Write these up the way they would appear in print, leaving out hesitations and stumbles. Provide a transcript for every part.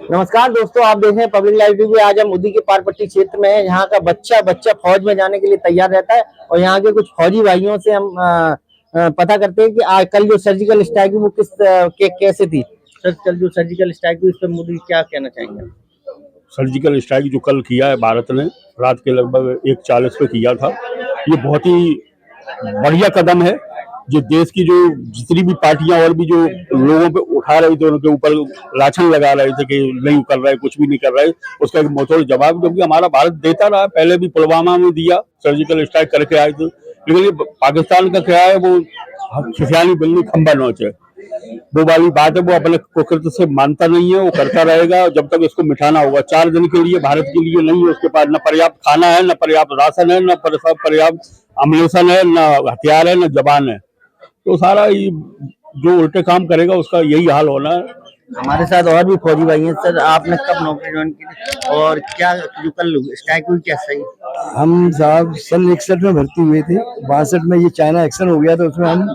नमस्कार दोस्तों, आप देख रहे हैं पब्लिक लाइव टीवी। आज हम उदी के पारपट्टी क्षेत्र में हैं। यहाँ का बच्चा बच्चा फौज में जाने के लिए तैयार रहता है और यहाँ के कुछ फौजी भाइयों से हम पता करते हैं कि आज कल जो सर्जिकल स्ट्राइक हुई वो कैसे थी। सर, कल जो सर्जिकल स्ट्राइक हुई इस पर मोदी क्या कहना चाहेंगे? सर्जिकल स्ट्राइक जो कल किया है भारत ने रात के लगभग 1:40 पे किया था, ये बहुत ही बढ़िया कदम है। जो देश की जो जितनी भी पार्टियां और भी जो लोगों पे उठा रही थी, उनके ऊपर लाछन लगा रहे थे कि नहीं कर रहे, कुछ भी नहीं कर रहे, उसका एक मुंहतोड़ जवाब क्योंकि हमारा भारत देता रहा। पहले भी पुलवामा में दिया, सर्जिकल स्ट्राइक करके आए थे, लेकिन ये पाकिस्तान का क्या है, वो खिसियानी बिल्ली खंबा नोचे, वो वाली बात है। वो अपने कुकृत्य से मानता नहीं है, वो करता रहेगा जब तक इसको मिटाना होगा। 4 दिन के लिए भारत के लिए नहीं है उसके पास न पर्याप्त खाना है, न पर्याप्त राशन है, न पर्याप्त अम्लेशन है, न हथियार है, न जवान है। तो सारा जो उल्टे काम करेगा उसका यही हाल होना है। हमारे साथ और भी फौजी भाई हैं। सर, आपने कब नौकरी ज्वाइन की थी और क्या जो कल स्ट्राइक हुई क्या सही? हम साहब सन 61 में भर्ती हुए थे। 62 में ये चाइना एक्शन हो गया तो उसमें हम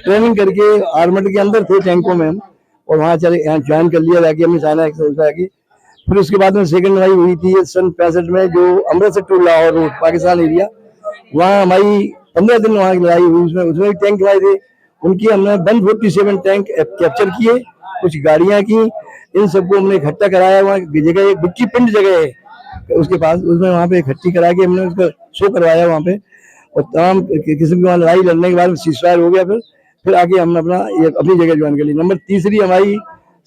ट्रेनिंग करके आर्मड के अंदर थे टैंकों में हम, और वहाँ चले यहाँ ज्वाइन कर लिया जाके हमने चाइना एक्शन जाके। फिर उसके बाद में सेकंड लड़ाई हुई थी सन 65 में, जो Amritsar to Lahore road Pakistan area, वहाँ हमारी 15 दिन वहाँ की लड़ाई हुई। उसमें भी टैंक आए थे, उनकी हमने 147 टैंक कैप्चर किए, कुछ गाड़ियाँ की, इन सबको हमने इकट्ठा कराया। वहाँ जगह एक बुक्की पिंड जगह है उसके पास, उसमें वहाँ पे इकट्ठी करा के हमने उसका शो करवाया वहाँ पे, और तमाम किस्म की वहाँ लड़ाई लड़ने के बाद सीजफायर हो गया। फिर आगे हमने अपनी जगह ज्वाइन कर ली। नंबर तीसरी हमारी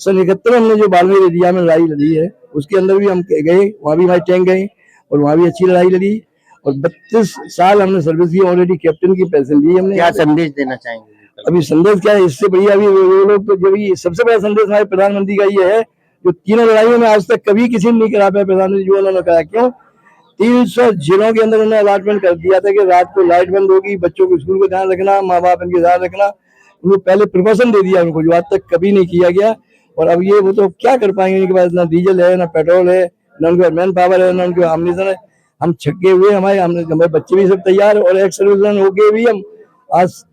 सन 71 में हमने जो बालमेर एरिया में लड़ाई लड़ी है, उसके अंदर भी हम गए, वहाँ भी हमारे टैंक गए और वहाँ भी अच्छी लड़ाई लड़ी, और 32 साल हमने सर्विस की, ऑलरेडी कैप्टन की पेंशन ली हमने। क्या संदेश देना चाहेंगे? अभी संदेश क्या है, इससे बढ़िया अभी वो लोग तो जो सबसे बड़ा संदेश हमारे प्रधानमंत्री का ये है, जो तीनों लड़ाइयों में आज तक कभी किसी ने नहीं करा पाया प्रधानमंत्री जो उन्होंने कहा। क्यों? 300 जिलों के अंदर उन्होंने अलॉटमेंट कर दिया था कि रात को लाइट बंद होगी, बच्चों को स्कूल का ध्यान रखना, माँ बाप इनके ध्यान रखना। उनको पहले प्रिकॉशन दे दिया उनको, जो आज तक कभी नहीं किया गया। और अब ये वो तो क्या कर पाएंगे, उनके पास ना डीजल है, ना पेट्रोल है, ना उनके पास मैन पावर है, ना उनके अम्बिशन है। हम छक्के हुए, हमारे बच्चे भी सब तैयार, और एक्स सर्विसमैन हो गए भी हम। आज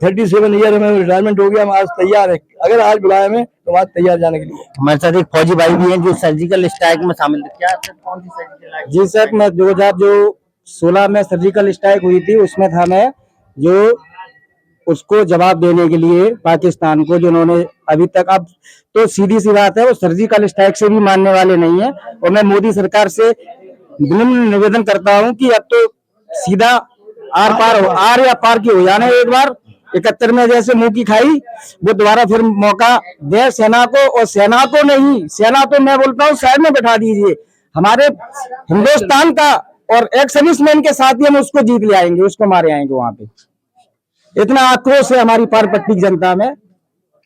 37 ईयर हमें रिटायरमेंट हो गया, हम आज तैयार है। अगर आज बुलाए हमें तो आज तैयार जाने के लिए। हमारे साथ एक फौजी भाई भी हैं जो सर्जिकल स्ट्राइक में शामिल थे। क्या सर, कौन सी सर्जिकल स्ट्राइक? जी सर, मैं 2016 में सर्जिकल स्ट्राइक हुई थी, उसमें था मैं जो उसको जवाब देने के लिए पाकिस्तान को, जो उन्होंने अभी तक, अब तो सीधी सी बात है, वो सर्जिकल स्ट्राइक से भी मानने वाले नहीं है। और मैं मोदी सरकार से विनम्र निवेदन करता हूं कि अब तो सीधा आर या पार की हो जाने एक बार। 71 में जैसे मुंह की खाई, वो दोबारा फिर मौका दे सेना को, और सेना को नहीं, सेना तो मैं बोलता हूँ साइड में बैठा दीजिए, हमारे हिंदुस्तान का और एक्स सर्विसमैन के साथ ही हम उसको जीत ले आएंगे, उसको मारे आएंगे वहां पे। इतना आक्रोश है हमारी पारपट्टी की जनता में।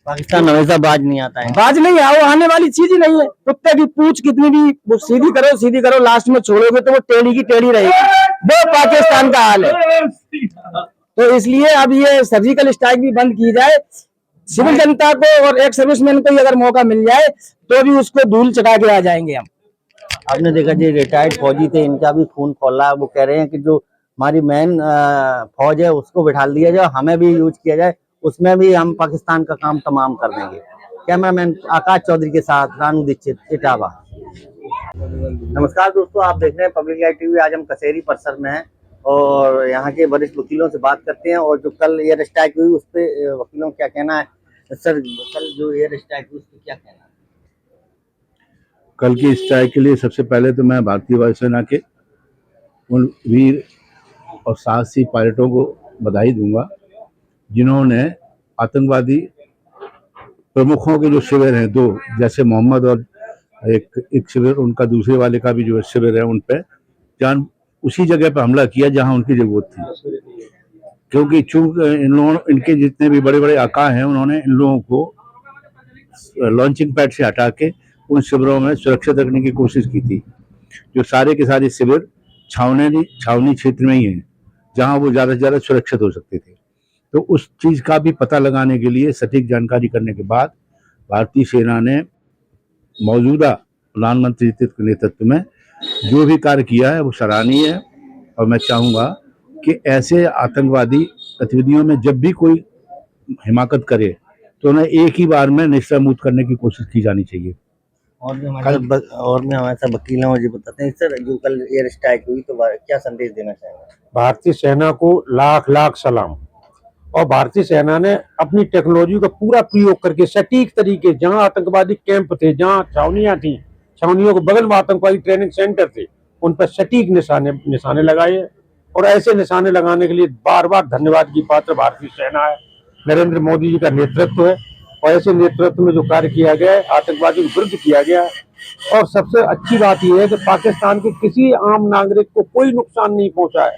पाकिस्तान हमेशा बाज नहीं आता है, बाज नहीं है, वो आने वाली चीज ही नहीं है। कुत्ते की पूछ कितनी भी वो सीधी करो, लास्ट में छोड़ोगे तो वो टेढ़ी की टेढ़ी रहेगी। वो पाकिस्तान का हाल है। तो इसलिए अब ये सर्जिकल स्ट्राइक भी बंद की जाए। सिविल जनता को और एक सर्विसमैन को अगर मौका मिल जाए तो भी उसको धूल चटा के आ जाएंगे हम। आपने देखा जो रिटायर्ड फौजी थे, इनका भी खून खौला है। वो कह रहे हैं कि जो हमारी मेन फौज है उसको बिठा दिया जाए, हमें भी यूज किया जाए, उसमें भी हम पाकिस्तान का काम तमाम कर देंगे। कैमरामैन आकाश चौधरी के साथ रानू दीक्षित, इटावा। नमस्कार दोस्तों, आप देख रहे हैं पब्लिक लाइव टीवी। आज हम कचहरी परिसर में हैं और यहाँ के वरिष्ठ वकीलों से बात करते हैं, और जो कल एयर स्ट्राइक हुई उस पर वकीलों का क्या कहना है। सर, कल जो एयर स्ट्राइक हुई उस पर क्या कहना है? कल की स्ट्राइक के लिए सबसे पहले तो मैं भारतीय वायुसेना के उन वीर और साहसी पायलटों को बधाई दूंगा जिन्होंने आतंकवादी प्रमुखों के जो शिविर हैं, दो, जैसे मोहम्मद और एक शिविर, उनका दूसरे वाले का भी जो शिविर है, उन पे जान उसी जगह पे हमला किया जहां उनकी जरूरत थी। क्योंकि चूंकि इनके जितने भी बड़े बड़े आका हैं, उन्होंने इन लोगों को लॉन्चिंग पैड से हटा के उन शिविरों में सुरक्षित रखने की कोशिश की थी। जो सारे के सारे शिविर छावनी क्षेत्र में ही हैं, जहां वो ज़्यादा से ज़्यादा सुरक्षित हो सकते थे। तो उस चीज़ का भी पता लगाने के लिए सटीक जानकारी करने के बाद भारतीय सेना ने मौजूदा प्रधानमंत्री के नेतृत्व में जो भी कार्य किया है वो सराहनीय है। और मैं चाहूँगा कि ऐसे आतंकवादी गतिविधियों में जब भी कोई हिमाकत करे तो उन्हें एक ही बार में निस्त्रमूत करने की कोशिश की जानी चाहिए। और भी हमारे साथ वकील हैं, मुझे बताते हैं सर, जो कल एयर स्ट्राइक हुई तो क्या संदेश देना चाहेंगे? भारतीय सेना को लाख लाख सलाम। और भारतीय सेना ने अपनी टेक्नोलॉजी का पूरा प्रयोग करके सटीक तरीके, जहां आतंकवादी कैंप थे, जहां छावनियां थी, छावनियों के बगल में आतंकवादी ट्रेनिंग सेंटर थे, उन पर सटीक निशाने लगाए। और ऐसे निशाने लगाने के लिए बार बार धन्यवाद की पात्र भारतीय सेना है। नरेंद्र मोदी जी का नेतृत्व है, और ऐसे नेतृत्व में जो कार्य किया गया है, आतंकवादी के विरुद्ध किया गया है। और सबसे अच्छी बात यह है कि पाकिस्तान के किसी आम नागरिक को कोई नुकसान नहीं पहुंचा है।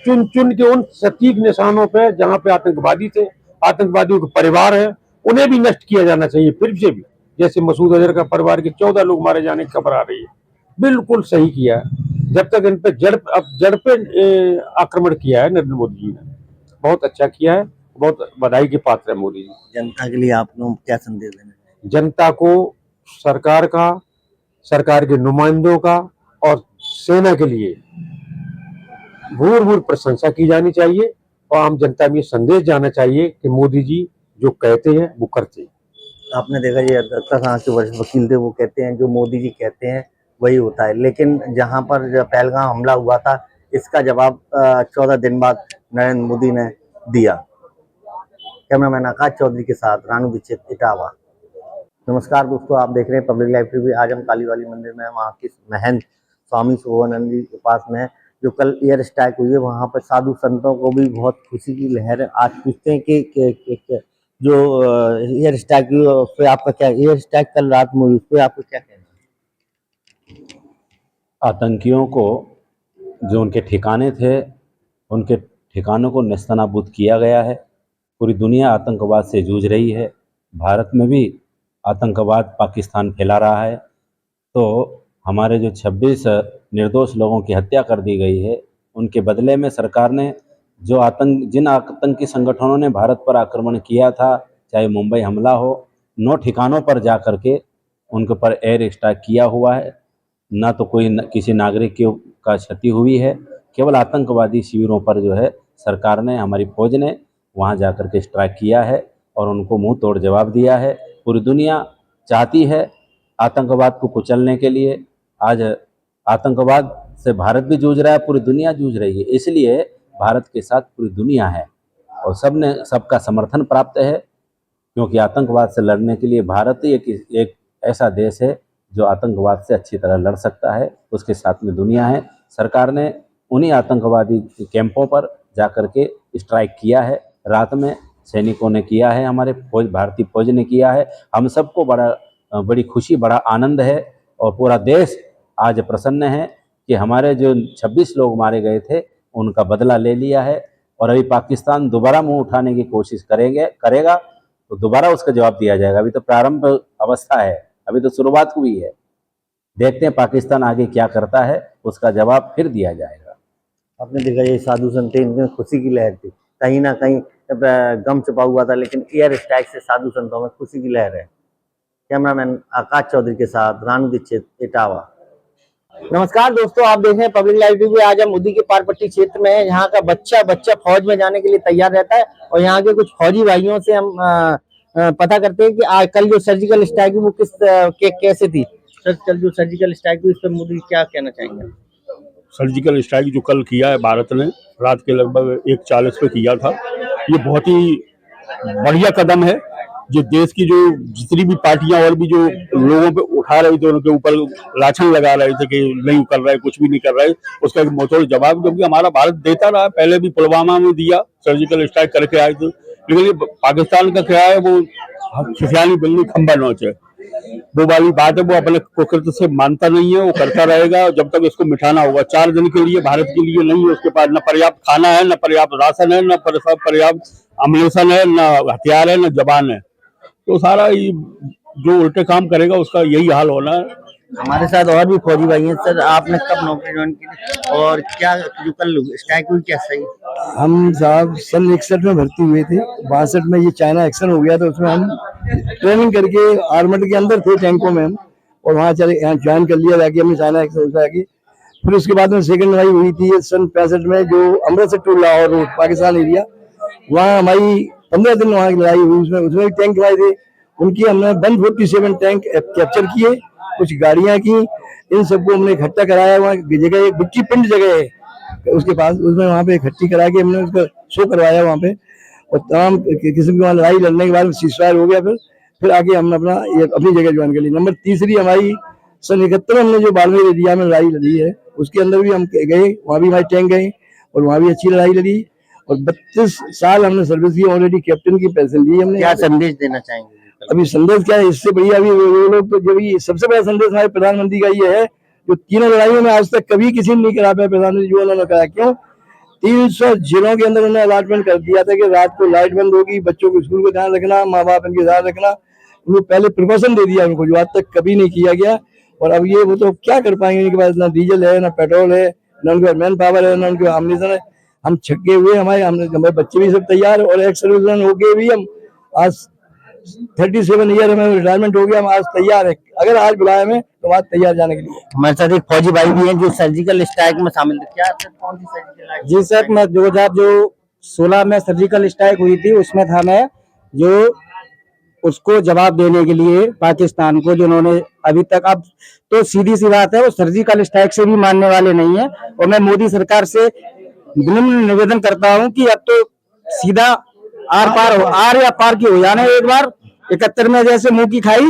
चुन चुन के उन सटीक निशानों पे जहां पे आतंकवादी थे, आतंकवादियों के परिवार है, उन्हें भी नष्ट किया जाना चाहिए फिर से भी। जैसे मसूद अजहर का परिवार के 14 लोग मारे जाने की खबर आ रही है, बिल्कुल सही किया है। जब तक इन पे जड़ पे आक्रमण किया है नरेंद्र मोदी जी ने, बहुत अच्छा किया है, बहुत बधाई के पात्र है मोदी जी। जनता के लिए आप लोग क्या संदेश देना चाहेंगे? जनता को सरकार का, सरकार के नुमाइंदों का और सेना के लिए भूर भूर प्रशंसा की जानी चाहिए, और आम जनता में ये संदेश जाना चाहिए कि मोदी जी जो कहते हैं वो करते हैं। आपने देखा ये 10 साल के वरिष्ठ वकील थे, वो कहते हैं जो मोदी जी कहते हैं वही होता है। लेकिन जहां पर जो पहलगाम हमला हुआ था, इसका जवाब 14 दिन बाद नरेंद्र मोदी ने दिया। कैमरामैन आकाश चौधरी के साथ रानू दीक्षित, इटावा। नमस्कार दोस्तों, आप देख रहे हैं पब्लिक लाइव टीवी। आज हम कालीवाली मंदिर में, वहाँ के महंत स्वामी शोभानंद जी के पास में है। जो कल एयर स्ट्राइक हुई है, वहाँ पर साधु संतों को भी बहुत खुशी की लहर है। आज पूछते हैं कि जो एयर स्ट्राइक हुई उस पर आपका क्या, एयर स्ट्राइक कल रात में हुई, उस पर आपको क्या कहना है? आतंकियों को जो उनके ठिकाने थे, उनके ठिकानों को नेस्तनाबूद किया गया है। पूरी दुनिया आतंकवाद से जूझ रही है। भारत में भी आतंकवाद पाकिस्तान फैला रहा है। तो हमारे जो 26 निर्दोष लोगों की हत्या कर दी गई है, उनके बदले में सरकार ने जो जिन आतंकी संगठनों ने भारत पर आक्रमण किया था, चाहे मुंबई हमला हो, 9 ठिकानों पर जा कर के उनके पर एयर स्ट्राइक किया हुआ है। ना तो किसी नागरिक का क्षति हुई है, केवल आतंकवादी शिविरों पर जो है सरकार ने, हमारी फौज ने वहां जाकर के स्ट्राइक किया है और उनको मुंह तोड़ जवाब दिया है। पूरी दुनिया चाहती है आतंकवाद को कुचलने के लिए। आज आतंकवाद से भारत भी जूझ रहा है, पूरी दुनिया जूझ रही है, इसलिए भारत के साथ पूरी दुनिया है और सबका समर्थन प्राप्त है। क्योंकि आतंकवाद से लड़ने के लिए भारत ही एक ऐसा देश है जो आतंकवाद से अच्छी तरह लड़ सकता है। उसके साथ में दुनिया है। सरकार ने उन्हीं आतंकवादी कैंपों पर जाकर के स्ट्राइक किया है। रात में सैनिकों ने किया है, हमारे भारतीय फौज ने किया है। हम सबको बड़ी खुशी, बड़ा आनंद है और पूरा देश आज प्रसन्न है कि हमारे जो 26 लोग मारे गए थे उनका बदला ले लिया है। और अभी पाकिस्तान दोबारा मुंह उठाने की कोशिश करेगा तो दोबारा उसका जवाब दिया जाएगा। अभी तो प्रारंभ अवस्था है, अभी तो शुरुआत हुई है। देखते हैं पाकिस्तान आगे क्या करता है, उसका जवाब फिर दिया जाएगा। आपने देखा ये साधु संत, इनमें खुशी की लहर थी, कहीं ना कहीं गम छुपा हुआ था, लेकिन एयर स्ट्राइक से साधु संतों में खुशी की लहर है। कैमरामैन आकाश चौधरी के साथ रानू दीक्षित, इटावा। नमस्कार दोस्तों, आप देख रहे हैं पब्लिक लाइव टीवी। आज हम मुद्दी के पारपट्टी क्षेत्र में है। यहाँ का बच्चा फौज में जाने के लिए तैयार रहता है और यहाँ के कुछ फौजी भाइयों से हम पता करते हैं कि आज कल जो सर्जिकल स्ट्राइक हुई वो कैसे थी। सर, कल जो सर्जिकल स्ट्राइक हुई, इस पर मोदी क्या कहना चाहेंगे? सर्जिकल स्ट्राइक जो कल किया है भारत ने, रात के लगभग 1:40 पे किया था, ये बहुत ही बढ़िया कदम है। जो देश की जो जितनी भी पार्टियां और भी जो लोगों पे उठा रही थी, उनके ऊपर लाछन लगा रहे थे कि नहीं कर रहे, कुछ भी नहीं कर रहे, उसका एक मुंहतोड़ जवाब क्योंकि हमारा भारत देता रहा। पहले भी पुलवामा में दिया, सर्जिकल स्ट्राइक करके आए थे। लेकिन ये पाकिस्तान का क्या है, वो सुफियानी बिल्ली खंबा नोच है, वो वाली बात है। वो अपने कुकृत्य से मानता नहीं है, वो करता रहेगा जब तक इसको मिटाना होगा। 4 दिन के लिए भारत के लिए नहीं है उसके पास न पर्याप्त खाना है, न पर्याप्त राशन है, न पर्याप्त अम्युनिशन है, न हथियार है, न जवान है। तो सारा जो उल्टे काम करेगा उसका यही हाल होना है। हमारे साथ और भी फौजी भाई हैं। सर, आपने कब नौकरी ज्वाइन की और क्या जो कल स्ट्राइक हुई क्या सही? हम साहब सन 61 में भर्ती हुए थे। 62 में ये चाइना एक्शन हो गया तो उसमें हम ट्रेनिंग करके आर्मड के अंदर थे टैंकों में हम, और वहाँ यहाँ ज्वाइन कर लिया जाके हमने चाइना एक्शन जाके। फिर उसके बाद में सेकंड लड़ाई हुई थी सन 65 में, जो Amritsar to Lahore road Pakistan area, वहाँ हमारी 15 दिन वहाँ की लड़ाई हुई। उसमें टैंक हमारे थे, उनकी हमने 147 टैंक कैप्चर किए कुछ गाड़ियां की, इन सबको हमने इकट्ठा कराया। वहाँ जगह एक बुच्ची पिंड जगह है उसके पास, उसमें वहाँ पे इकट्ठी करा के हमने उसका शो करवाया वहाँ पे। और तमाम किस्म की वहाँ लड़ाई लड़ने के बाद सीजफायर हो गया। फिर आगे हम अपना ये अपनी जगह ज्वाइन कर ली। नंबर तीसरी हमारी सन 71 हमने जो बाड़मेर एरिया में लड़ाई लड़ी है, उसके अंदर भी हम गए, वहाँ भी हमारे टैंक गए और वहाँ भी अच्छी लड़ाई लड़ी। और 32 साल हमने सर्विस की, ऑलरेडी कैप्टन की पेंशन ली हमने। क्या संदेश देना चाहेंगे? अभी संदेश क्या है, इससे बढ़िया अभी वो लोग तो जो भी सबसे बड़ा संदेश हमारे प्रधानमंत्री का ये है, जो तीनों लड़ाइयों में आज तक कभी किसी ने नहीं करा पाया प्रधानमंत्री जो उन्होंने कहा। क्यों? 300 जिलों के अंदर उन्होंने अलॉटमेंट कर दिया था कि रात को लाइट बंद होगी, बच्चों को स्कूल का ध्यान रखना, माँ बाप इनके ध्यान रखना। उनको पहले प्रिकॉशन दे दिया उनको, जो आज तक कभी नहीं किया गया। और अब ये वो तो क्या कर पाएंगे, इनके पास ना डीजल है, ना पेट्रोल है, ना उनके मैन पावर है, ना उनके एम्यूनिशन है। हम छक्के हुए, हमारे बच्चे भी सब तैयार, और एक्स सर्विसमैन हो गए भी हम आज 37 ईयर हमें रिटायरमेंट हो गया, हम आज तैयार है। अगर आज बुलाए हमें तो आज तैयार जाने के लिए। हमारे साथ एक फौजी भाई भी हैं जो सर्जिकल स्ट्राइक में शामिल थे। क्या सर, कौन सी सर्जिकल? जी सर, मैं 2016 में सर्जिकल स्ट्राइक हुई थी, उसमें था मैं जो उसको जवाब देने के लिए पाकिस्तान को, जो उन्होंने अभी तक, अब तो सीधी सी बात है वो सर्जिकल स्ट्राइक से भी मानने वाले नहीं है। और मैं मोदी सरकार से विनम्र निवेदन करता हूं कि अब तो सीधा आर या पार की हो जाने एक बार। 71 में जैसे मुंह की खाई,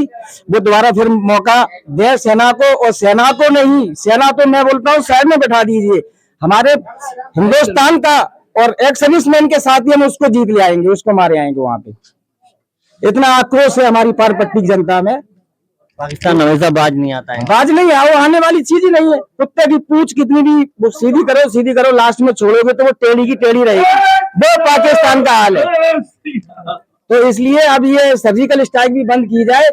वो दोबारा फिर मौका दे सेना को। और सेना को नहीं, सेना तो मैं बोलता हूँ साइड में बैठा दीजिए, हमारे हिंदुस्तान का और एक्स सर्विसमैन के साथ ही हम उसको जीत ले आएंगे, उसको मारे आएंगे वहां पे। इतना आक्रोश है हमारी पारपट्टी जनता में। पाकिस्तान हमेशा बाज नहीं आता है। बाज नहीं है, वो आने वाली चीज ही नहीं है। कुत्ते की पूंछ कितनी भी वो सीधी करो, लास्ट में छोड़ोगे तो वो टेढ़ी की टेढ़ी रहेगी। वो पाकिस्तान का हाल है। तो इसलिए अब ये सर्जिकल स्ट्राइक भी बंद की जाए।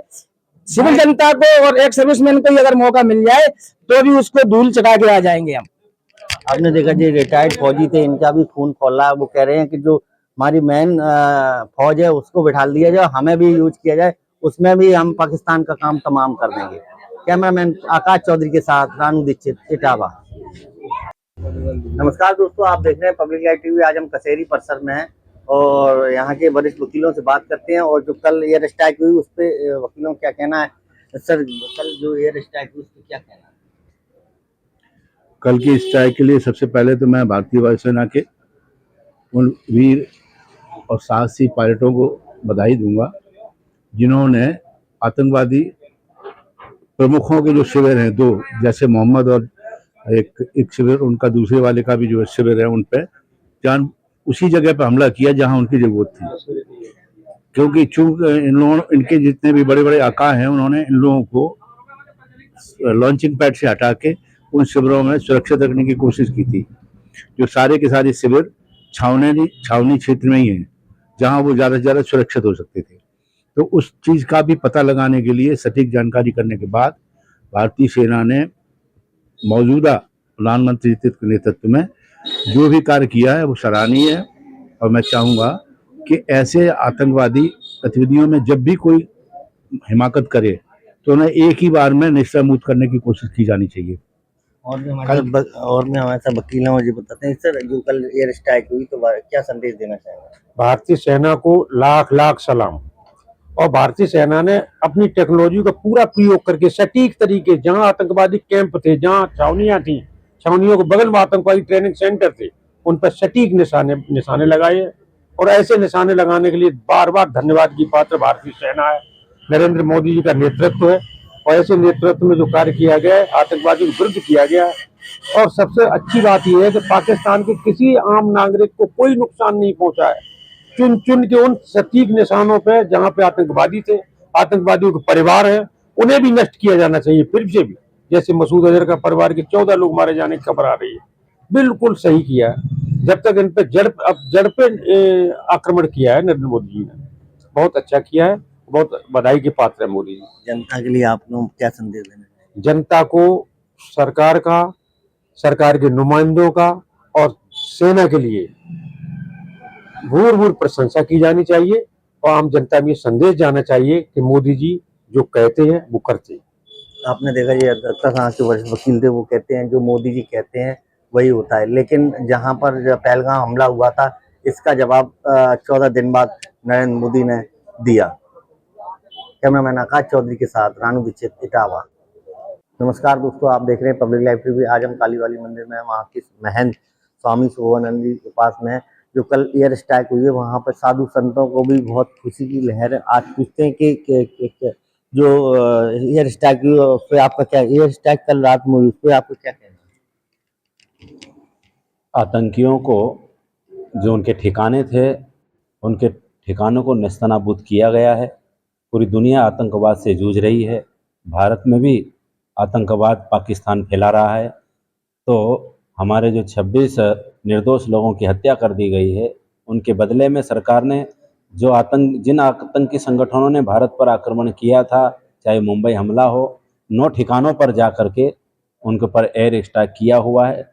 सिविल जनता को और एक्स सर्विसमैन को अगर मौका मिल जाए तो भी उसको धूल चढ़ा के आ जाएंगे हम। आपने देखा जो रिटायर्ड फौजी थे, इनका भी खून खौला। वो कह रहे हैं कि जो हमारी मेन फौज है उसको बिठा दिया जाए, हमें भी यूज किया जाए, उसमें भी हम पाकिस्तान का काम तमाम कर देंगे। कैमरामैन आकाश चौधरी के साथ रानू दीक्षित, इटावा। नमस्कार दोस्तों, आप देख रहे हैं पब्लिक लाइव टीवी। आज हम कचहरी परिसर में हैं और यहाँ के वरिष्ठ वकीलों से बात करते हैं। और जो कल एयर स्ट्राइक हुई उस पर वकीलों का क्या कहना है? सर, कल जो एयर स्ट्राइक हुई उस पर क्या कहना है? कल की स्ट्राइक के लिए सबसे पहले तो मैं भारतीय वायुसेना के उन वीर और साहसी पायलटों को बधाई दूंगा जिन्होंने आतंकवादी प्रमुखों के जो शिविर हैं दो, जैसे मोहम्मद और एक शिविर उनका, दूसरे वाले का भी जो शिविर है, उन पर जान उसी जगह पर हमला किया जहां उनकी जरूरत थी। क्योंकि चूंकि इन लोगों, इनके जितने भी बड़े बड़े आका हैं, उन्होंने इन लोगों को लॉन्चिंग पैड से हटा के उन शिविरों में सुरक्षित रखने की कोशिश की थी। जो सारे के सारे शिविर छावनी क्षेत्र में ही हैं, जहां वो ज़्यादा से ज़्यादा सुरक्षित हो सकते थे। तो उस चीज़ का भी पता लगाने के लिए सटीक जानकारी करने के बाद भारतीय सेना ने मौजूदा प्रधानमंत्री के नेतृत्व में जो भी कार्य किया है वो सराहनीय है। और मैं चाहूँगा कि ऐसे आतंकवादी गतिविधियों में जब भी कोई हिमाकत करे तो उन्हें एक ही बार में निस्त्रमूत करने की कोशिश की जानी चाहिए। और भी हमारे साथ वकील हैं, मुझे बताते हैं सर, जो कल एयर स्ट्राइक हुई तो क्या संदेश देना चाहेंगे? भारतीय सेना को लाख लाख सलाम। और भारतीय सेना ने अपनी टेक्नोलॉजी का पूरा प्रयोग करके सटीक तरीके, जहां आतंकवादी कैंप थे, जहां छावनियां थी, छावनियों के बगल में आतंकवादी ट्रेनिंग सेंटर थे, उन पर सटीक निशाने लगाए। और ऐसे निशाने लगाने के लिए बार बार धन्यवाद की पात्र भारतीय सेना है। नरेंद्र मोदी जी का नेतृत्व है और ऐसे नेतृत्व में जो कार्य किया गया है, आतंकवादी के विरुद्ध किया गया है। और सबसे अच्छी बात यह है कि पाकिस्तान के किसी आम नागरिक को कोई नुकसान नहीं पहुंचा है। चुन चुन के उन सटीक निशानों पे जहां पे आतंकवादी थे, आतंकवादियों के परिवार है, उन्हें भी नष्ट किया जाना चाहिए फिर से भी। जैसे मसूद अजहर का परिवार के 14 लोग मारे जाने की खबर आ रही है, बिल्कुल सही किया है। जब तक इन पे जड़ पे आक्रमण किया है नरेंद्र मोदी जी ने, बहुत अच्छा किया है, बहुत बधाई के पात्र है मोदी जी। जनता के लिए आप लोग क्या संदेश देना चाहेंगे? जनता को सरकार का, सरकार के नुमाइंदों का और सेना के लिए भूर प्रशंसा की जानी चाहिए। और आम जनता में संदेश जाना चाहिए कि मोदी जी जो कहते हैं वो करते हैं। आपने देखा ये के वरिष्ठ वकील थे, वो कहते हैं जो मोदी जी कहते हैं वही होता है। लेकिन जहां पर पहलगाम हमला हुआ था, इसका जवाब 14 दिन बाद नरेंद्र मोदी ने दिया। कैमरामैन आकाश चौधरी के साथ रानू दीक्षित, इटावा। नमस्कार दोस्तों, आप देख रहे हैं पब्लिक लाइव टीवी। आज हम कालीवाली मंदिर में हैं। वहाँ के महंत स्वामी शोभानंद जी के पास में है। जो कल एयर स्ट्राइक हुई है, वहाँ पर साधु संतों को भी बहुत खुशी की लहर है। आज पूछते हैं कि जो एयर स्ट्राइक हुई है, उस पर आपका क्या, एयर स्ट्राइक कल रात में हुई, उस पर आपका क्या कहना है? आतंकियों को जो उनके ठिकाने थे, उनके ठिकानों को नेस्तनाबूद किया गया है। पूरी दुनिया आतंकवाद से जूझ रही है। भारत में भी आतंकवाद पाकिस्तान फैला रहा है। तो हमारे जो 26 निर्दोष लोगों की हत्या कर दी गई है, उनके बदले में सरकार ने जिन आतंकी संगठनों ने भारत पर आक्रमण किया था, चाहे मुंबई हमला हो, 9 ठिकानों पर जा कर के उनके ऊपर एयर स्ट्राइक किया हुआ है।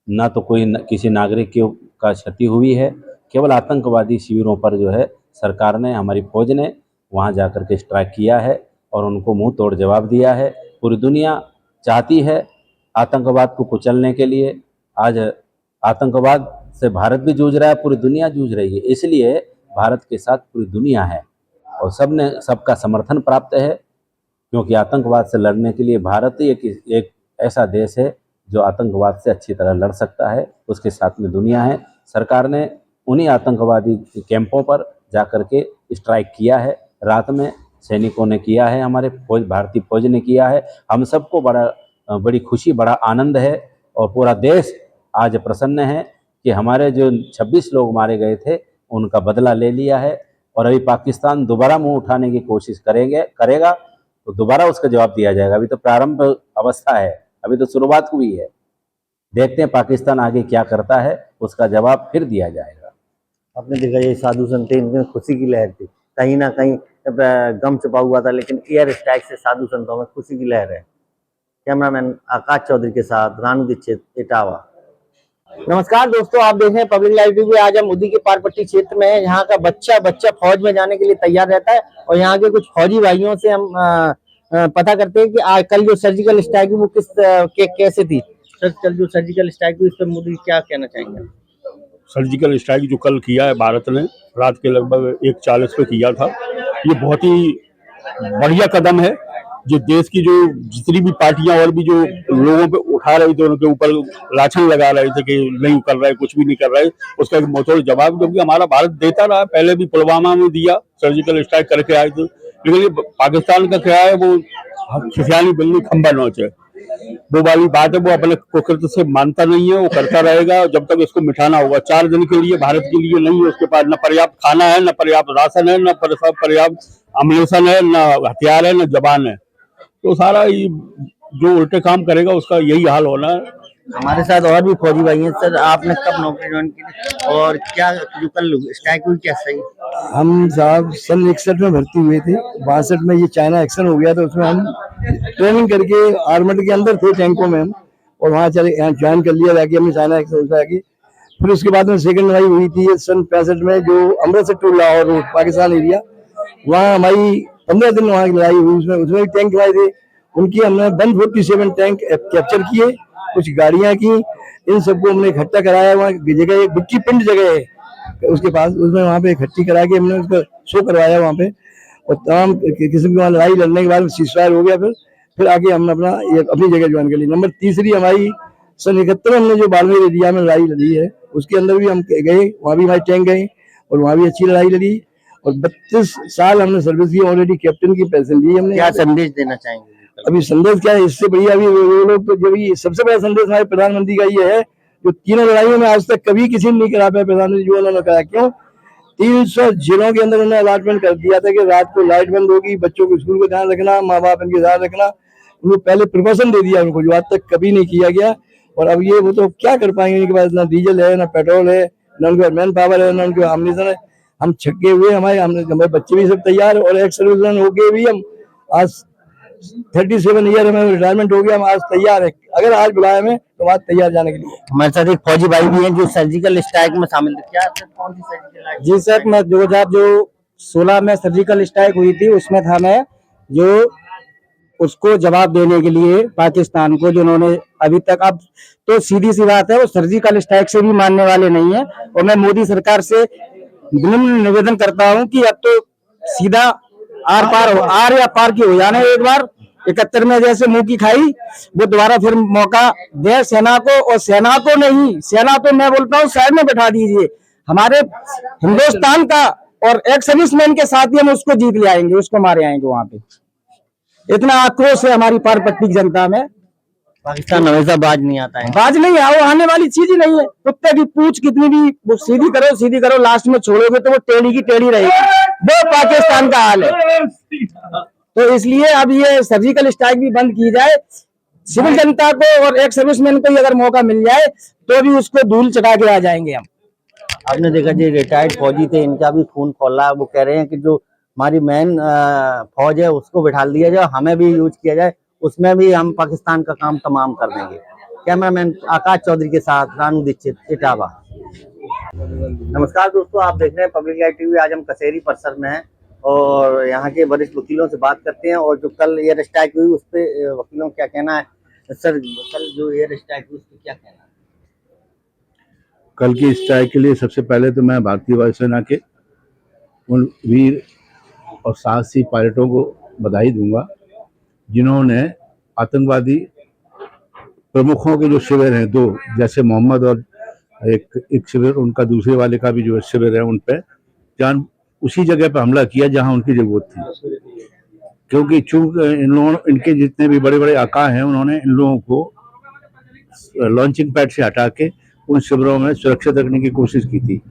ना तो किसी नागरिक का क्षति हुई है। केवल आतंकवादी शिविरों पर जो है सरकार ने, हमारी फौज ने वहाँ जा कर के स्ट्राइक किया है और उनको मुंह तोड़ जवाब दिया है। पूरी दुनिया चाहती है आतंकवाद को कुचलने के लिए। आज आतंकवाद से भारत भी जूझ रहा है, पूरी दुनिया जूझ रही है। इसलिए भारत के साथ पूरी दुनिया है और सबका समर्थन प्राप्त है, क्योंकि आतंकवाद से लड़ने के लिए भारत ही एक ऐसा देश है जो आतंकवाद से अच्छी तरह लड़ सकता है। उसके साथ में दुनिया है। सरकार ने उन्हीं आतंकवादी कैंपों पर जाकर के स्ट्राइक किया है। रात में सैनिकों ने किया है, हमारे भारतीय फौज ने किया है। हम सबको बड़ी खुशी, बड़ा आनंद है और पूरा देश आज प्रसन्न है कि हमारे जो 26 लोग मारे गए थे, उनका बदला ले लिया है। और अभी पाकिस्तान दोबारा मुंह उठाने की कोशिश करेगा तो दोबारा उसका जवाब दिया जाएगा। अभी तो प्रारंभ अवस्था है, अभी तो शुरुआत हुई है। देखते हैं पाकिस्तान आगे क्या करता है, उसका जवाब फिर दिया जाएगा। आपने देखा, ये साधु संत इनमें खुशी की लहर थी, कहीं ना कहीं गम छुपा हुआ था, लेकिन एयर स्ट्राइक से साधु संतों में खुशी की लहर है। कैमरामैन आकाश चौधरी के साथ रानू दीक्षित, इटावा। नमस्कार दोस्तों, आप देख रहे हैं पब्लिक लाइव टीवी। आज हम उदी के पारपट्टी क्षेत्र में हैं। यहाँ का बच्चा फौज में जाने के लिए तैयार रहता है और यहाँ के कुछ फौजी भाइयों से हम पता करते हैं कि कल जो सर्जिकल स्ट्राइक हुई वो कैसे थी। सर, कल जो सर्जिकल स्ट्राइक हुई, इस पर मोदी क्या कहना चाहेंगे? सर्जिकल स्ट्राइक जो कल किया है भारत ने, रात के लगभग 1:40 पे किया था, ये बहुत ही बढ़िया कदम है। जो देश की जो जितनी भी पार्टियां और भी जो लोगों पे उठा रही थी, उनके ऊपर लाछन लगा रहे थे कि नहीं कर रहे, कुछ भी नहीं कर रहे, उसका एक मुंहतोड़ जवाब जबकि हमारा भारत देता रहा। पहले भी पुलवामा में दिया, सर्जिकल स्ट्राइक करके आए थे। लेकिन ये पाकिस्तान का क्या है, वो खिसियानी बिल्ली खंबा नोच है, वो वाली बात है। वो अपने कुकृत्य से मानता नहीं है, वो करता रहेगा जब तक इसको मिटाना होगा। 4 दिन के लिए भारत के लिए नहीं है उसके पास न पर्याप्त खाना है, न पर्याप्त राशन है, न पर्याप्त अम्लेशन है, न हथियार है, न जवान है। तो सारा जो उल्टे काम करेगा उसका यही हाल होना है। हमारे साथ और भी फौजी भाई हैं। सर, आपने कब नौकरी ज्वाइन की और क्या जो कल स्ट्राइक हुई, क्या सही? हम साहब सन 61 में भर्ती हुए थे। 62 में ये चाइना एक्शन हो गया था, उसमें हम ट्रेनिंग करके आर्मड के अंदर थे टैंकों में हम, और वहाँ चले ज्वाइन कर लिया जाके हमने चाइना एक्शन जाके। फिर उसके बाद में सेकंड लड़ाई हुई थी सन 65 में, जो Amritsar to Lahore road Pakistan area, वहाँ हमारी 15 दिन वहाँ की लड़ाई हुई। उसमें भी टैंक लाए थे, उनकी हमने 147 टैंक कैप्चर किए, कुछ गाड़ियां की, इन सबको हमने इकट्ठा कराया। वहाँ जगह एक बिक्की पिंड जगह है उसके पास, उसमें वहाँ पे इकट्ठी करा के हमने उसका शो करवाया वहाँ पे। और तमाम किस्म की वहाँ लड़ाई लड़ने के बाद सीजफायर हो गया। फिर आगे हमने अपनी जगह ज्वाइन कर ली। नंबर तीसरी हमारी सन 71 हमने जो बाड़मेर एरिया में लड़ाई लड़ी है, उसके अंदर भी हम गए, वहाँ भी हमारे टैंक गए और वहाँ भी अच्छी लड़ाई लड़ी। और 32 साल हमने सर्विस की, ऑलरेडी कैप्टन की पेंशन ली हमने। क्या संदेश देना चाहेंगे? अभी संदेश क्या है, इससे बढ़िया अभी वो लोग तो जब ये सबसे बड़ा संदेश हमारे प्रधानमंत्री का ये है, जो तीनों लड़ाइयों में आज तक कभी किसी ने नहीं करा पाया प्रधानमंत्री जो उन्होंने कहा। क्यों? 300 जिलों के अंदर उन्होंने अलॉटमेंट कर दिया था कि रात को लाइट बंद होगी, बच्चों को स्कूल का ध्यान रखना, माँ बाप इनके ध्यान रखना। उन्होंने पहले प्रिकॉशन दे दिया उनको, जो आज तक कभी नहीं किया गया। और अब ये वो तो क्या कर पाएंगे, उनके पास ना डीजल है, ना पेट्रोल है, ना उनके पास मैन पावर है, ना उनके एम्यूनिशन है। हम छक्के हुए, हमारे बच्चे भी सब तैयार, और एक सर्विसमैन होके भी हम आज 37 ईयर हमें रिटायरमेंट हो गया, हम आज तैयार है। अगर आज बुलाया हमें तो आज तैयार जाने के लिए। हमारे साथ एक फौजी भाई भी हैं जो सर्जिकल स्ट्राइक में शामिल थे। क्या सर, कौन सी सर्जिकल स्ट्राइक? जी सर, मैं 2016 में सर्जिकल स्ट्राइक हुई थी, उसमें था मैं जो उसको जवाब देने के लिए पाकिस्तान को, जो उन्होंने अभी तक, अब तो सीधी सी बात है, वो सर्जिकल स्ट्राइक से भी मानने वाले नहीं है। और मैं मोदी सरकार से विनम्र निवेदन करता हूं कि अब तो सीधा आर या पार की हो जाने एक बार। 71 में जैसे मुंह की खाई, वो दोबारा फिर मौका दे सेना को, और सेना को नहीं, सेना तो मैं बोलता हूँ साइड में बैठा दीजिए, हमारे हिंदुस्तान का और एक सर्विसमैन के साथ ही हम उसको जीत ले आएंगे, उसको मारे आएंगे वहां पे। इतना आक्रोश है हमारी पार पट्टी की जनता में। पाकिस्तान हमेशा बाज नहीं आता है। बाज नहीं है, वो आने वाली चीज ही नहीं है। कुत्ते की पूंछ कितनी भी वो सीधी करो, लास्ट में छोड़ोगे तो वो टेढ़ी की टेढ़ी रहेगी। वो पाकिस्तान का हाल है। तो इसलिए अब ये सर्जिकल स्ट्राइक भी बंद की जाए, सिविल जनता को और एक सर्विसमैन को ही अगर मौका मिल जाए तो भी उसको धूल चटा के आ जाएंगे हम। आपने देखा जी, रिटायर्ड फौजी थे, इनका भी खून खौला है। वो कह रहे हैं कि जो हमारी मेन फौज है उसको बैठा दिया जाए, हमें भी यूज किया जाए, उसमें भी हम पाकिस्तान का काम तमाम कर देंगे। कैमरामैन आकाश चौधरी के साथ रानू दीक्षित, इटावा। नमस्कार दोस्तों, आप देख रहे हैं पब्लिक लाइव टीवी। आज हम कचहरी परिसर में हैं और यहाँ के वरिष्ठ वकीलों से बात करते हैं। और जो कल एयर स्ट्राइक हुई उस पर वकीलों का क्या कहना है। सर, कल जो एयर स्ट्राइक हुई उस पर क्या कहना है? कल की स्ट्राइक के लिए सबसे पहले तो मैं भारतीय वायुसेना के उन वीर और साहसी पायलटों को बधाई दूंगा जिन्होंने आतंकवादी प्रमुखों के जो शिविर हैं, दो जैसे मोहम्मद और एक शिविर, उनका दूसरे वाले का भी जो शिविर है, उन पर जान उसी जगह पर हमला किया जहां उनकी जरूरत थी। क्योंकि चूंकि इन लोगों, इनके जितने भी बड़े बड़े आका हैं, उन्होंने इन लोगों को लॉन्चिंग पैड से हटा के उन शिविरों में सुरक्षित रखने की कोशिश की थी।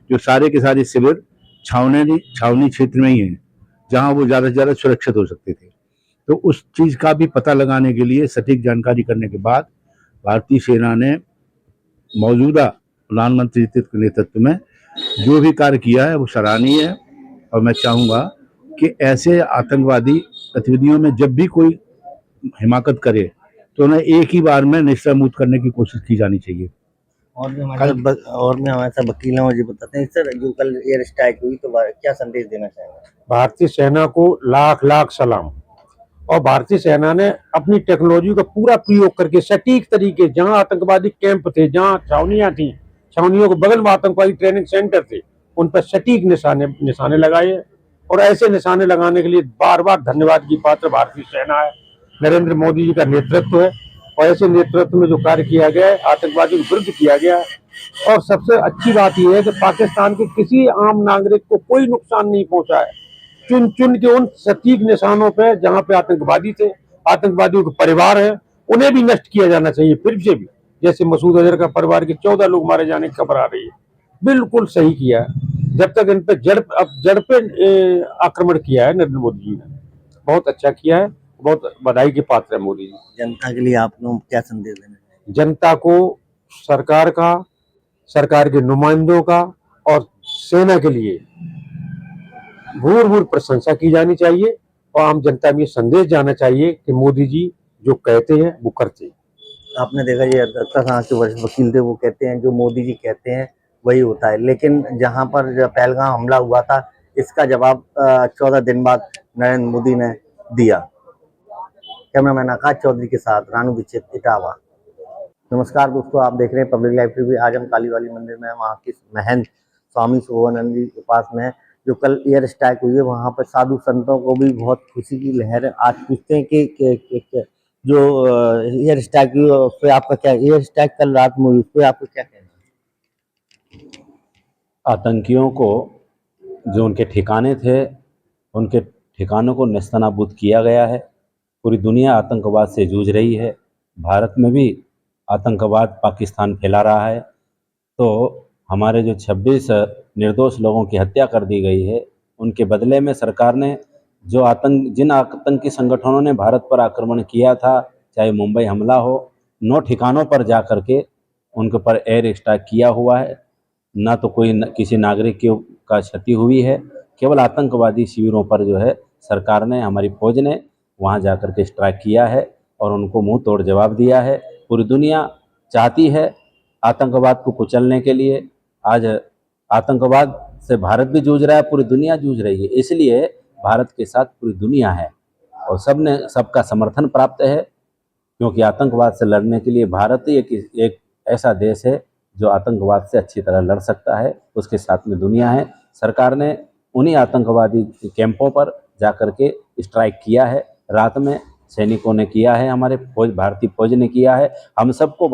जो सारे के सारे शिविर छावनी क्षेत्र में ही हैं, जहां वो ज़्यादा से ज़्यादा सुरक्षित हो सकते थे। तो उस चीज़ का भी पता लगाने के लिए सटीक जानकारी करने के बाद भारतीय सेना ने मौजूदा प्रधानमंत्री के नेतृत्व में जो भी कार्य किया है वो सराहनीय है। और मैं चाहूँगा कि ऐसे आतंकवादी गतिविधियों में जब भी कोई हिमाकत करे तो उन्हें एक ही बार में निस्त्रमूत करने की कोशिश की जानी चाहिए। और भी हमारे साथ वकील हैं, मुझे बताते हैं सर, जो कल एयर स्ट्राइक हुई तो क्या संदेश देना चाहेंगे? भारतीय सेना को लाख लाख सलाम। और भारतीय सेना ने अपनी टेक्नोलॉजी का पूरा प्रयोग करके सटीक तरीके, जहां आतंकवादी कैंप थे, जहां छावनियां थी, छावनियों के बगल में आतंकवादी ट्रेनिंग सेंटर थे, उन पर सटीक निशाने लगाए। और ऐसे निशाने लगाने के लिए बार बार धन्यवाद की पात्र भारतीय सेना है, नरेंद्र मोदी जी का नेतृत्व है। और ऐसे नेतृत्व में जो कार्य किया गया है, आतंकवादी के विरुद्ध किया गया है। और सबसे अच्छी बात यह है कि पाकिस्तान के किसी आम नागरिक को कोई नुकसान नहीं पहुंचा है। चुन चुन के उन सटीक निशानों पे जहां पे आतंकवादी थे, आतंकवादियों के परिवार है, उन्हें भी नष्ट किया जाना चाहिए फिर से भी। जैसे मसूद अजहर का परिवार के 14 लोग मारे जाने की खबर आ रही है, बिल्कुल सही किया है। जब तक इन पे जड़ पे आक्रमण किया है नरेंद्र मोदी जी ने, बहुत अच्छा किया है, बहुत बधाई के पात्र है मोदी जी। जनता के लिए आप लोग क्या संदेश देना चाहेंगे? जनता को सरकार का, सरकार के नुमाइंदों का और सेना के लिए भूर प्रशंसा की जानी चाहिए। और आम जनता में ये संदेश जाना चाहिए कि मोदी जी जो कहते हैं वो करते हैं। आपने देखा, ये दत्ता के वरिष्ठ वकील थे, वो कहते हैं जो मोदी जी कहते हैं वही होता है। लेकिन जहां पर पहलगाम हमला हुआ था, इसका जवाब 14 दिन बाद नरेंद्र मोदी ने दिया। कैमरामैन आकाश चौधरी के साथ रानू दीक्षित, इटावा। नमस्कार दोस्तों, आप देख रहे हैं पब्लिक लाइव टीवी। आज हम कालीवाली मंदिर में, वहाँ के महंत स्वामी शोभानंद जी के पास में है। जो कल एयर स्ट्राइक हुई है, वहाँ पर साधु संतों को भी बहुत खुशी की लहर है। आज पूछते हैं कि जो एयर स्ट्राइक हुई उस पर आपका क्या, एयर स्ट्राइक कल रात में हुई, उस पर आपको क्या कहना है? आतंकियों को जो उनके ठिकाने थे, उनके ठिकानों को नेस्तनाबूद किया गया है। पूरी दुनिया आतंकवाद से जूझ रही है। भारत में भी आतंकवाद पाकिस्तान फैला रहा है। तो हमारे जो 26 निर्दोष लोगों की हत्या कर दी गई है, उनके बदले में सरकार ने जो जिन आतंकी संगठनों ने भारत पर आक्रमण किया था, चाहे मुंबई हमला हो, 9 ठिकानों पर जा कर के उनके पर एयर स्ट्राइक किया हुआ है। ना तो किसी नागरिक का क्षति हुई है, केवल आतंकवादी शिविरों पर जो है सरकार ने, हमारी फौज ने वहाँ जा कर के स्ट्राइक किया है और उनको मुंह तोड़ जवाब दिया है। पूरी दुनिया चाहती है आतंकवाद को कुचलने के लिए। आज आतंकवाद से भारत भी जूझ रहा है, पूरी दुनिया जूझ रही है। इसलिए भारत के साथ पूरी दुनिया है और सबका समर्थन प्राप्त है, क्योंकि आतंकवाद से लड़ने के लिए भारत ही एक ऐसा देश है जो आतंकवाद से अच्छी तरह लड़ सकता है। उसके साथ में दुनिया है। सरकार ने उन्हीं आतंकवादी कैंपों पर जा कर के स्ट्राइक किया है रात में, सैनिकों ने किया है, हमारे फौज भारतीय फौज ने किया है। हम सबको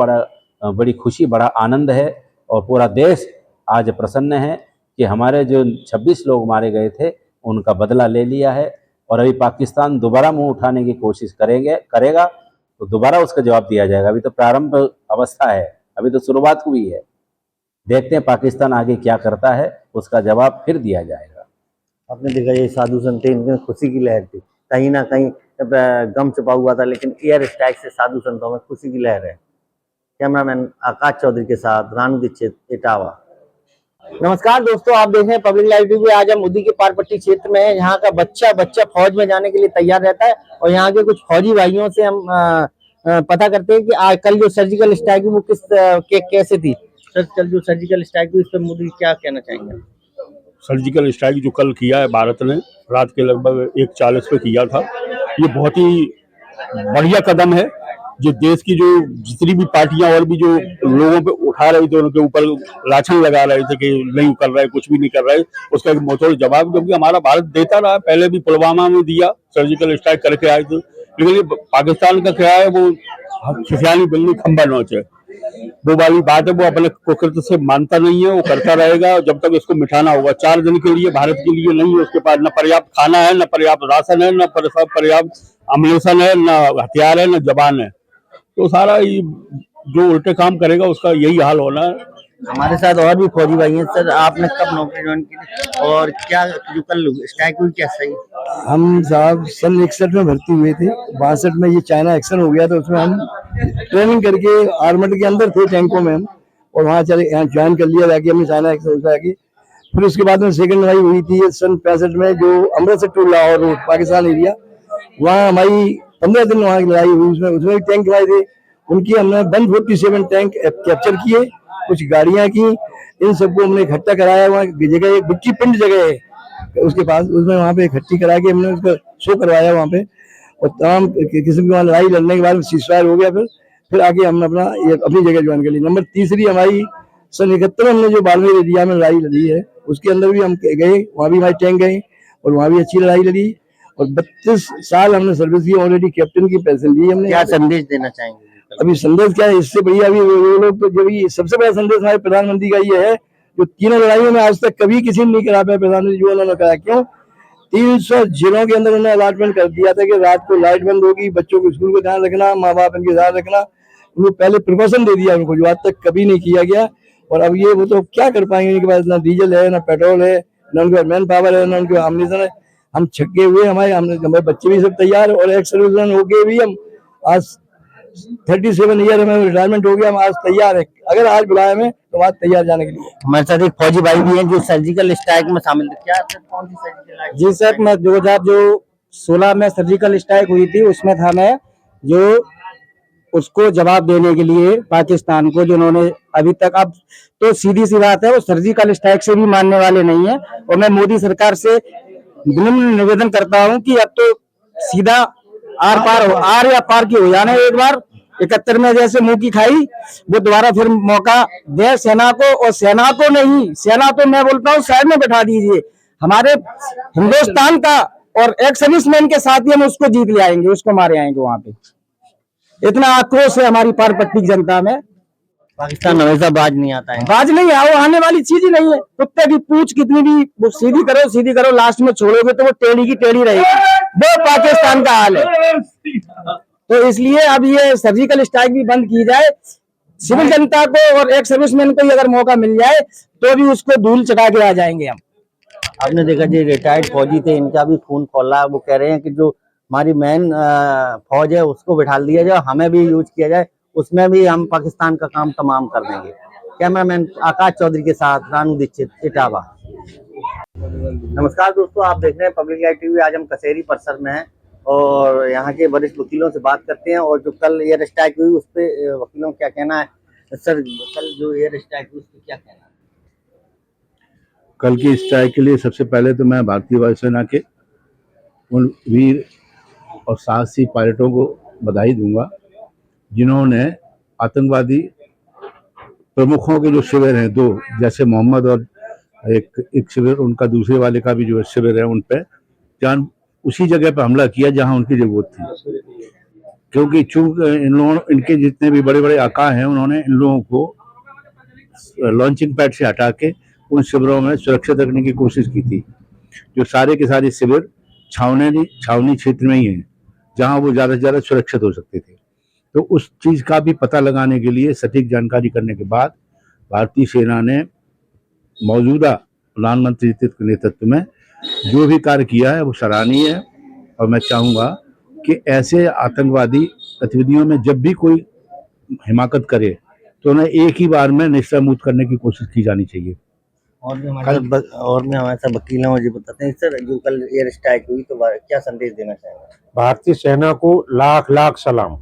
बड़ी खुशी, बड़ा आनंद है और पूरा देश आज प्रसन्न है कि हमारे जो 26 लोग मारे गए थे उनका बदला ले लिया है। और अभी पाकिस्तान दोबारा मुंह उठाने की कोशिश करेगा तो दोबारा उसका जवाब दिया जाएगा। अभी तो प्रारंभ अवस्था है, अभी तो शुरुआत हुई है। देखते हैं पाकिस्तान आगे क्या करता है, उसका जवाब फिर दिया जाएगा। आपने देखा ये साधु संत थे, इनमें खुशी की लहर थी, कहीं ना कहीं गम छुपा हुआ था, लेकिन एयर स्ट्राइक से साधु संतों में खुशी की लहर है। कैमरामैन आकाश चौधरी के साथ रानू दीक्षित, इटावा। नमस्कार दोस्तों, आप देख रहे हैं पब्लिक लाइव टीवी। आज हम मोदी के पारपट्टी क्षेत्र में है। यहाँ का बच्चा फौज में जाने के लिए तैयार रहता है और यहाँ के कुछ फौजी भाइयों से हम पता करते हैं कि आज कल जो सर्जिकल स्ट्राइक हुई वो कैसे थी। सर, कल जो सर्जिकल स्ट्राइक हुई इस पर मोदी क्या कहना चाहेंगे? सर्जिकल स्ट्राइक जो कल किया है भारत ने, रात के लगभग 1:40 पे किया था, ये बहुत ही बढ़िया कदम है। जो देश की जो जितनी भी पार्टियां और भी जो लोगों पे उठा रही थी, उनके ऊपर लाछन लगा रहे थे कि नहीं कर रहे, कुछ भी नहीं कर रहे, उसका एक मुंहतोड़ जवाब जो कि हमारा भारत देता रहा। पहले भी पुलवामा में दिया, सर्जिकल स्ट्राइक करके आए थे, लेकिन ये पाकिस्तान का क्या है, वो सुफियानी बिल्ली खंबा नोच है, वो वाली बात है। वो अपने कुकृत्य से मानता नहीं है, वो करता रहेगा जब तक इसको मिटाना होगा। 4 दिन के लिए भारत के लिए नहीं है उसके पास न पर्याप्त खाना है, न पर्याप्त राशन है, न पर्याप्त अम्लेशन है, न हथियार है, न जवान है। तो सारा जो उल्टे काम करेगा उसका यही हाल होना है। हमारे साथ और भी फौजी भाई हैं। सर, आपने कब नौकरी ज्वाइन की थी और क्या जो कल स्ट्राइक हुई क्या सही? हम साहब सन 61 में भर्ती हुए थे। 62 में ये चाइना एक्शन हो गया, तो उसमें हम ट्रेनिंग करके आर्मड के अंदर थे टैंकों में हम, और वहाँ चले यहाँ ज्वाइन कर लिया जाके हमने चाइना एक्शन जाके। फिर उसके बाद में सेकंड लड़ाई हुई थी सन 65 में, जो Amritsar to Lahore road Pakistan area, वहाँ हमारी 15 दिन वहाँ की लड़ाई हुई। उसमें भी टैंक लाए थे, उनकी हमने 147 टैंक कैप्चर किए, कुछ गाड़ियां की, इन सबको हमने इकट्ठा कराया। वहाँ जगह एक बुच्ची पिंड जगह है उसके पास, उसमें वहाँ पे इकट्ठी करा के हमने उसका शो करवाया वहाँ पे। और तमाम किस्म की वहाँ लड़ाई लड़ने के बाद सीजफायर हो गया। फिर आगे हमने अपनी जगह ज्वाइन कर ली। नंबर तीसरी हमारी सन 71 हमने जो बाड़मेर एरिया में लड़ाई लड़ी है, उसके अंदर भी हम गए, वहाँ भी हमारे टैंक गए और वहाँ भी अच्छी लड़ाई लड़ी। और 32 साल हमने सर्विस की, ऑलरेडी कैप्टन की पेंशन ली हमने। क्या संदेश देना चाहेंगे? अभी संदेश क्या है, इससे बढ़िया अभी वो लोग तो जो भी सबसे बड़ा संदेश हमारे प्रधानमंत्री का ये है, जो तीनों लड़ाइयों में आज तक कभी किसी ने नहीं करा पाया प्रधानमंत्री जो उन्होंने कहा। क्यों? 300 जिलों के अंदर उन्होंने अलॉटमेंट कर दिया था कि रात को लाइट बंद होगी, बच्चों को स्कूल को ध्यान रखना, माँ बाप इनके ध्यान रखना। उनको पहले प्रिकॉशन दे दिया उनको, जो आज तक कभी नहीं किया गया। और अब ये वो तो क्या कर पाएंगे, उनके पास ना डीजल है, ना पेट्रोल है, ना उनके पास मैन पावर है, ना उनके अम्युनिशन है। हम छक्के हुए, हमारे बच्चे भी सब तैयार है, और एक्स सर्विसमैन हो गए भी हम। आज 37 ईयर हमें रिटायरमेंट हो गया, हम आज तैयार है। अगर आज बुलाया हमें तो आज तैयार जाने के लिए। हमारे साथ एक फौजी भाई भी हैं जो सर्जिकल स्ट्राइक में शामिल थे। क्या सर, कौन सी सर्जिकल स्ट्राइक? जी सर, मैं 2016 में सर्जिकल स्ट्राइक हुई थी, उसमें था मैं जो उसको जवाब देने के लिए पाकिस्तान को, जो उन्होंने अभी तक, अब तो सीधी सी बात है, वो सर्जिकल स्ट्राइक से भी मानने वाले नहीं है। और मैं मोदी सरकार से विनम्र निवेदन करता हूं कि अब तो सीधा आर या पार की हो जाने एक बार। 71 में जैसे मुंह की खाई, वो दोबारा फिर मौका दे सेना को। और सेना को नहीं, सेना तो मैं बोलता हूँ साइड में बैठा दीजिए, हमारे हिंदुस्तान का और एक्स सर्विसमैन के साथ ही हम उसको जीत ले आएंगे, उसको मारे आएंगे वहां पे। इतना आक्रोश है हमारी पारपट्टी जनता में। पाकिस्तान हमेशा बाज नहीं आता है। बाज नहीं है, वो आने वाली चीज ही नहीं है। कुत्ते की पूंछ कितनी भी वो सीधी करो, लास्ट में छोड़ोगे तो वो टेढ़ी की टेढ़ी रहेगी। वो पाकिस्तान का हाल है। तो इसलिए अब ये सर्जिकल स्ट्राइक भी बंद की जाए। सिविल जनता को और एक सर्विसमैन को अगर मौका मिल जाए तो भी उसको धूल चटा के आ जाएंगे हम। आपने देखा जो रिटायर्ड फौजी थे, इनका भी खून खौला है। वो कह रहे हैं कि जो हमारी मेन फौज है उसको बिठा दिया जाए, हमें भी यूज किया जाए, उसमें भी हम पाकिस्तान का काम तमाम कर देंगे। कैमरामैन आकाश चौधरी के साथ रानू दीक्षित, इटावा। नमस्कार दोस्तों, आप देख रहे हैं पब्लिक लाइव टीवी। आज हम कचहरी परिसर में हैं और यहाँ के वरिष्ठ वकीलों से बात करते हैं। और जो कल एयर स्ट्राइक हुई उस पर वकीलों का क्या कहना है? सर, कल जो एयर स्ट्राइक हुई उस पर क्या कहना है? कल की स्ट्राइक के लिए सबसे पहले तो मैं भारतीय वायुसेना के उन वीर और साहसी पायलटों को बधाई दूंगा जिन्होंने आतंकवादी प्रमुखों के जो शिविर हैं, 2 जैसे मोहम्मद और एक शिविर, उनका दूसरे वाले का भी जो शिविर है, उन पर उसी जगह पर हमला किया जहां उनकी जरूरत थी, क्योंकि चूंकि इन लोगों इनके जितने भी बड़े बड़े आका हैं उन्होंने इन लोगों को लॉन्चिंग पैड से हटा के उन शिविरों में सुरक्षित रखने की कोशिश की थी। जो सारे के सारे शिविर छावनी क्षेत्र में ही हैं, जहां वो ज़्यादा से ज़्यादा सुरक्षित हो सकते थे। तो उस चीज़ का भी पता लगाने के लिए सटीक जानकारी करने के बाद भारतीय सेना ने मौजूदा प्रधानमंत्री के नेतृत्व में जो भी कार्य किया है वो सराहनीय है। और मैं चाहूँगा कि ऐसे आतंकवादी गतिविधियों में जब भी कोई हिमाकत करे तो उन्हें एक ही बार में निस्त्रमुक्त करने की कोशिश की जानी चाहिए। और भी हमारे साथ वकील हैं, मुझे बताते हैं सर, जो कल एयर स्ट्राइक हुई तो क्या संदेश देना चाहेंगे? भारतीय सेना को लाख लाख सलाम।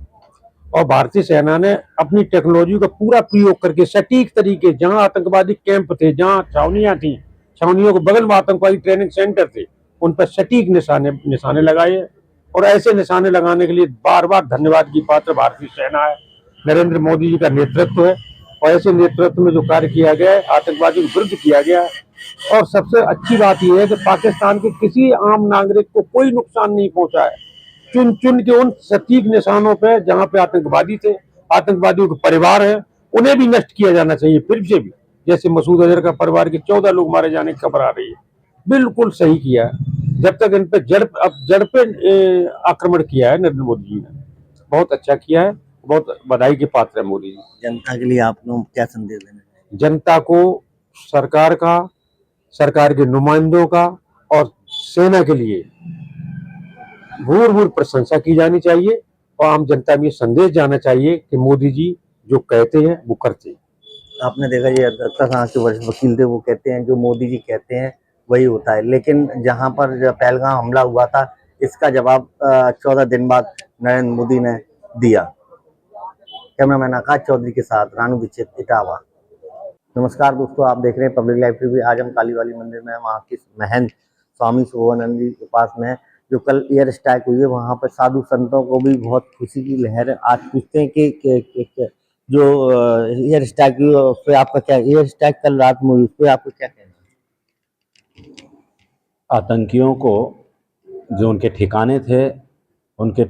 और भारतीय सेना ने अपनी टेक्नोलॉजी का पूरा प्रयोग करके सटीक तरीके, जहां आतंकवादी कैंप थे, जहां छावनियां थी, छावनियों के बगल में आतंकवादी ट्रेनिंग सेंटर थे, उन पर सटीक निशाने लगाए। और ऐसे निशाने लगाने के लिए बार बार धन्यवाद की पात्र भारतीय सेना है, नरेंद्र मोदी जी का नेतृत्व है। और ऐसे नेतृत्व में जो कार्य किया गया है, आतंकवादी के विरुद्ध किया गया है। और सबसे अच्छी बात यह है कि पाकिस्तान के किसी आम नागरिक को कोई नुकसान नहीं पहुंचा है। चुन चुन के उन सटीक निशानों पे जहां पे आतंकवादी थे, आतंकवादियों के परिवार है, उन्हें भी नष्ट किया जाना चाहिए फिर से भी। जैसे मसूद अजहर का परिवार के 14 लोग मारे जाने की खबर आ रही है, बिल्कुल सही किया है। जब तक इन पे जड़ पे आक्रमण किया है नरेंद्र मोदी जी ने, बहुत अच्छा किया है, बहुत बधाई के पात्र है मोदी जी। जनता के लिए आप लोग क्या संदेश देना चाहेंगे? जनता को सरकार का, सरकार के नुमाइंदों का और सेना के लिए भूर प्रशंसा की जानी चाहिए। और आम जनता में ये संदेश जाना चाहिए कि मोदी जी जो कहते हैं वो करते हैं। आपने देखा ये 10 के वरिष्ठ वकील थे, वो कहते हैं जो मोदी जी कहते हैं वही होता है। लेकिन जहां पर पहलगाम हमला हुआ था, इसका जवाब 14 दिन बाद नरेंद्र मोदी ने दिया। कैमरामैन आकाश चौधरी के साथ रानू दीक्षित, इटावा। नमस्कार दोस्तों, आप देख रहे हैं पब्लिक लाइव टीवी। आज हम कालीवाली मंदिर में, वहाँ के महंत स्वामी शोभानंद जी के पास में है। जो कल एयर स्ट्राइक हुई है, वहाँ पर साधु संतों को भी बहुत खुशी की लहर है। आज पूछते हैं कि जो एयर स्ट्राइक हुई उस पर आपका क्या, एयर स्ट्राइक कल रात में हुई उस पर आपको क्या कहना है? आतंकियों को जो उनके ठिकाने थे, उनके